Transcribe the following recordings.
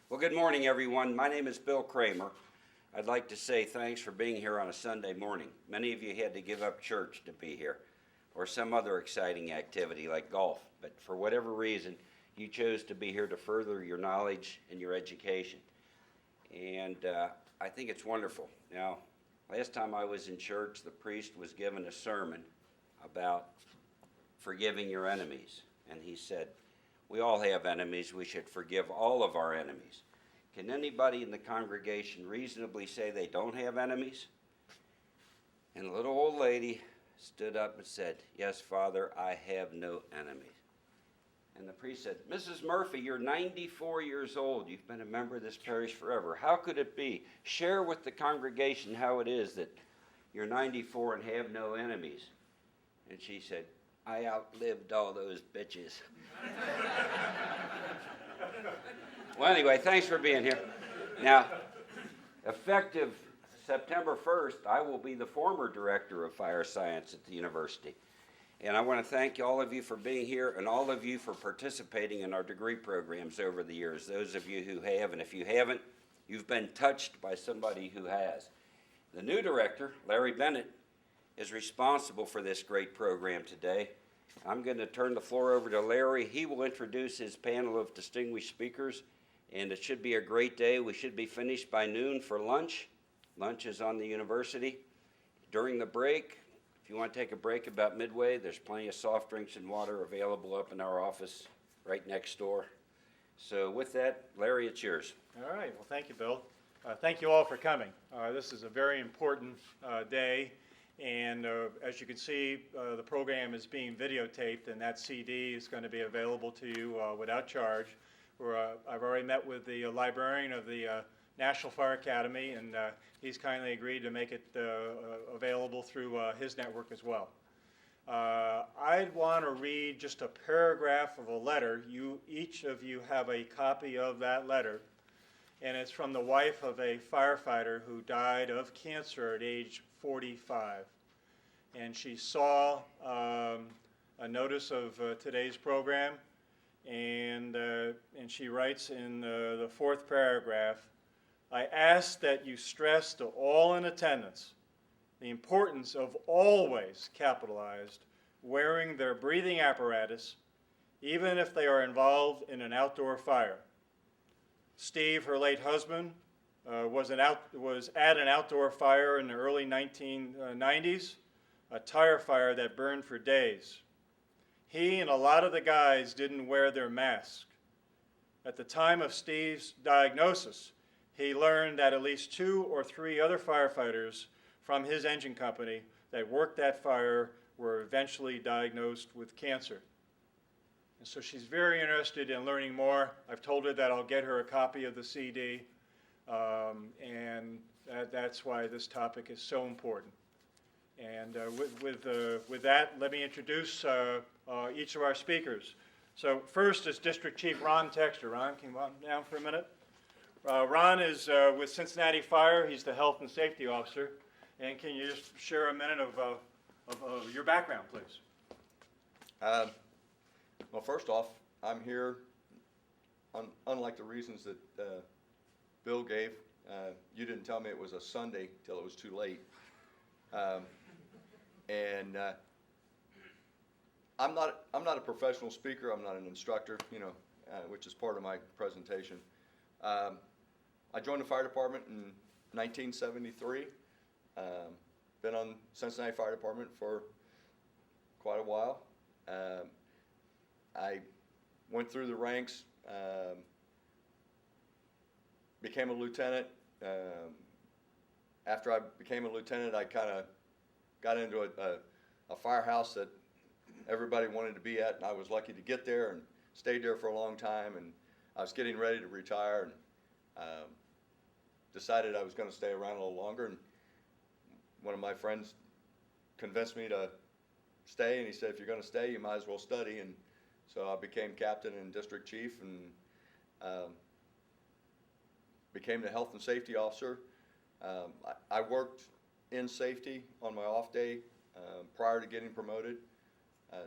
Well, good morning, everyone. My name is Bill Kramer. I'd like to say thanks for being here on a Sunday morning. Many of you had to give up church to be here, or some other exciting activity like golf, but for whatever reason, you chose to be here to further your knowledge and your education. And I think it's wonderful. Now, last time I was in church, the priest was given a sermon about forgiving your enemies, and he said, we all have enemies. We should forgive all of our enemies. Can anybody in the congregation reasonably say they don't have enemies? And a little old lady stood up and said, yes, Father, I have no enemies. And the priest said, Mrs. Murphy, you're 94 years old. You've been a member of this parish forever. How could it be? Share with the congregation how it is that you're 94 and have no enemies. And she said, I outlived all those bitches. Well, anyway, thanks for being here. Now, effective September 1st, I will be the former director of fire science at the university. And I want to thank all of you for being here and all of you for participating in our degree programs over the years. Those of you who have, and if you haven't, you've been touched by somebody who has. The new director, Larry Bennett, is responsible for this great program today. I'm going to turn the floor over to Larry. He will introduce his panel of distinguished speakers, and it should be a great day. We should be finished by noon for lunch. Lunch is on the university. During the break, if you want to take a break about midway, there's plenty of soft drinks and water available up in our office right next door. So with that, Larry, it's yours. All right. Well, thank you, Bill. Thank you all for coming. This is a very important day. And as you can see, the program is being videotaped, and that CD is going to be available to you without charge. I've already met with the librarian of the National Fire Academy, and he's kindly agreed to make it available through his network as well. I'd want to read just a paragraph of a letter. Each of you have a copy of that letter, and it's from the wife of a firefighter who died of cancer at age 45. And she saw a notice of today's program, and she writes in the fourth paragraph, I ask that you stress to all in attendance the importance of always, capitalized, wearing their breathing apparatus, even if they are involved in an outdoor fire. Steve, her late husband, was at an outdoor fire in the early 1990s, a tire fire that burned for days. He and a lot of the guys didn't wear their mask. At the time of Steve's diagnosis, he learned that at least 2 or 3 other firefighters from his engine company that worked that fire were eventually diagnosed with cancer. And so she's very interested in learning more. I've told her that I'll get her a copy of the CD, and that's why this topic is so important. And with that, let me introduce each of our speakers. So first is District Chief Ron Texter. Ron, can you come down for a minute? Ron is with Cincinnati Fire. He's the Health and Safety Officer. And can you just share a minute of your background, please? Well, first off, I'm here, unlike the reasons that Bill gave. You didn't tell me it was a Sunday till it was too late. I'm not a professional speaker. I'm not an instructor, which is part of my presentation. I joined the fire department in 1973. Been on Cincinnati Fire Department for quite a while. I went through the ranks, became a lieutenant. After I became a lieutenant, I kind of got into a firehouse that everybody wanted to be at, and I was lucky to get there and stayed there for a long time. And I was getting ready to retire, and decided I was going to stay around a little longer. And one of my friends convinced me to stay, and he said, if you're going to stay, you might as well study. And so I became captain and district chief, and became the health and safety officer. I worked in safety on my off day prior to getting promoted,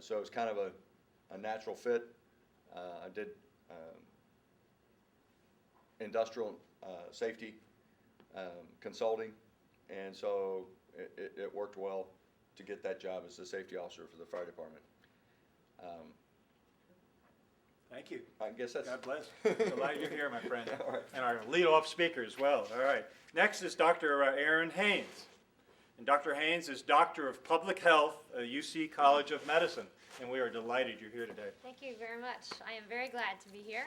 so it was kind of a natural fit. I did industrial safety consulting, and so it worked well to get that job as the safety officer for the fire department. Thank you. I guess that's. God bless. Delighted you're here, my friend. All right. And our lead-off speaker as well. All right. Next is Dr. Aaron Haynes. And Dr. Haynes is Doctor of Public Health at UC College of Medicine. And we are delighted you're here today. Thank you very much. I am very glad to be here.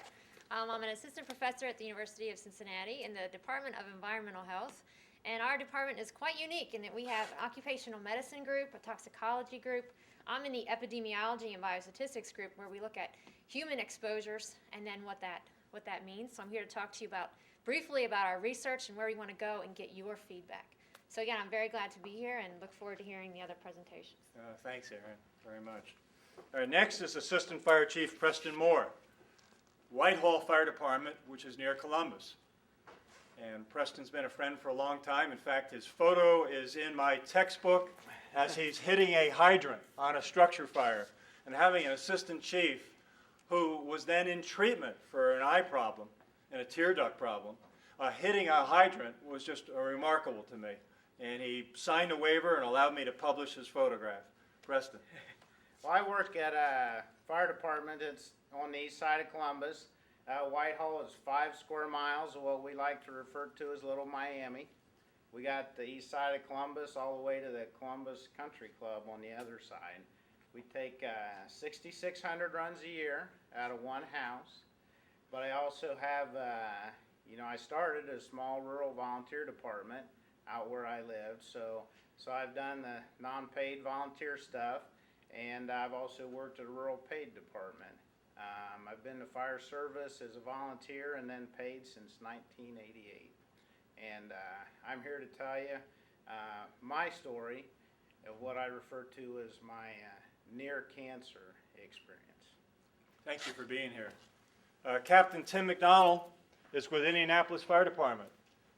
I'm an assistant professor at the University of Cincinnati in the Department of Environmental Health. And our department is quite unique in that we have an occupational medicine group, a toxicology group. I'm in the epidemiology and biostatistics group where we look at human exposures and then what that means. So I'm here to talk to you briefly about our research and where we want to go and get your feedback. So again, I'm very glad to be here and look forward to hearing the other presentations. Thanks, Aaron, very much. All right, next is Assistant Fire Chief Preston Moore, Whitehall Fire Department, which is near Columbus. And Preston's been a friend for a long time. In fact, his photo is in my textbook as he's hitting a hydrant on a structure fire. And having an assistant chief who was then in treatment for an eye problem and a tear duct problem, hitting a hydrant was just remarkable to me. And he signed a waiver and allowed me to publish his photograph. Preston. Well, I work at a fire department. It's on the east side of Columbus. Whitehall is 5 square miles of what we like to refer to as Little Miami. We got the east side of Columbus all the way to the Columbus Country Club on the other side. We take 6,600 runs a year out of one house. But I also have, I started a small rural volunteer department out where I lived. So I've done the non-paid volunteer stuff, and I've also worked at a rural paid department. I've been to fire service as a volunteer and then paid since 1988. And I'm here to tell you my story of what I refer to as my near cancer experience. Thank you for being here. Captain Tim McDonald is with Indianapolis Fire Department.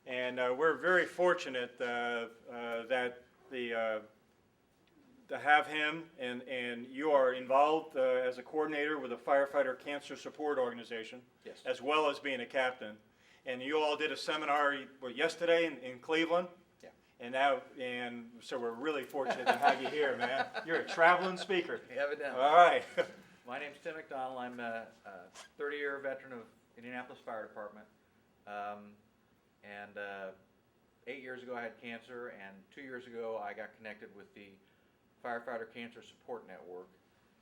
And we're very fortunate to have him, and you are involved as a coordinator with a firefighter cancer support organization, Yes. as well as being a captain. And you all did a seminar yesterday in Cleveland. Yeah. And so we're really fortunate to have you here, man. You're a traveling speaker. Evidently. All right. My name's Tim McDonald. I'm a 30-year veteran of Indianapolis Fire Department. 8 years ago I had cancer, and 2 years ago I got connected with the Firefighter Cancer Support Network.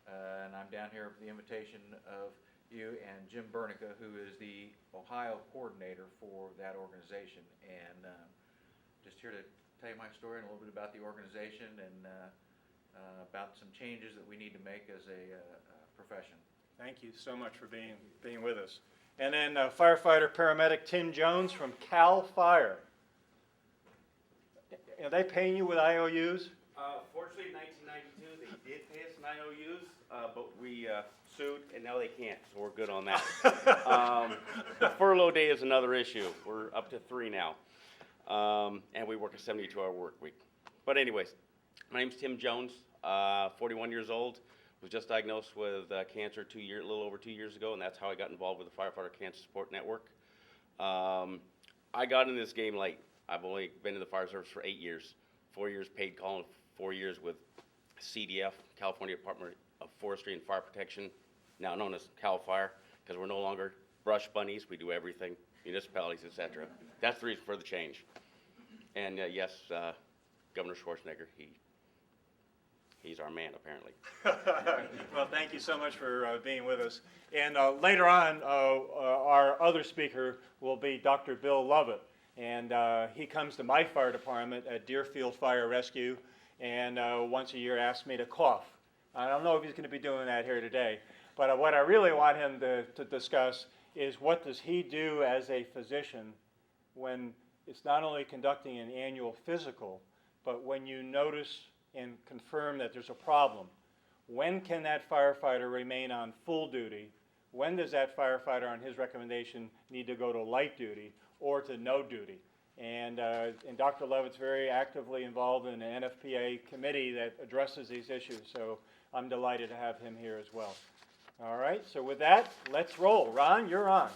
And I'm down here for the invitation of you and Jim Bernica, who is the Ohio coordinator for that organization. And just here to tell you my story and a little bit about the organization and about some changes that we need to make as a profession. Thank you so much for being with us. And then firefighter paramedic Tim Jones from CAL FIRE. Are they paying you with IOUs? Fortunately, in 1992, they did pay us in IOUs, but we sued, and now they can't, so we're good on that. The furlough day is another issue. We're up to 3 now, and we work a 72-hour work week. But anyways, my name's Tim Jones, 41 years old. Was just diagnosed with cancer a little over 2 years ago, and that's how I got involved with the Firefighter Cancer Support Network. I got in this game late. I've only been in the fire service for 8 years, 4 years paid call, and 4 years with CDF, California Department of Forestry and Fire Protection, now known as CAL FIRE, because we're no longer brush bunnies. We do everything, municipalities, etc. That's the reason for the change. And yes, Governor Schwarzenegger, he's our man, apparently. Well, thank you so much for being with us. And later on, our other speaker will be Dr. Bill Lovett. And he comes to my fire department at Deerfield Fire Rescue, and once a year asks me to cough. I don't know if he's going to be doing that here today, but what I really want him to discuss is what does he do as a physician when it's not only conducting an annual physical, but when you notice and confirm that there's a problem. When can that firefighter remain on full duty? When does that firefighter, on his recommendation, need to go to light duty or to no duty? And Dr. Levitt's very actively involved in an NFPA committee that addresses these issues, so I'm delighted to have him here as well. All right, so with that, let's roll. Ron, you're on.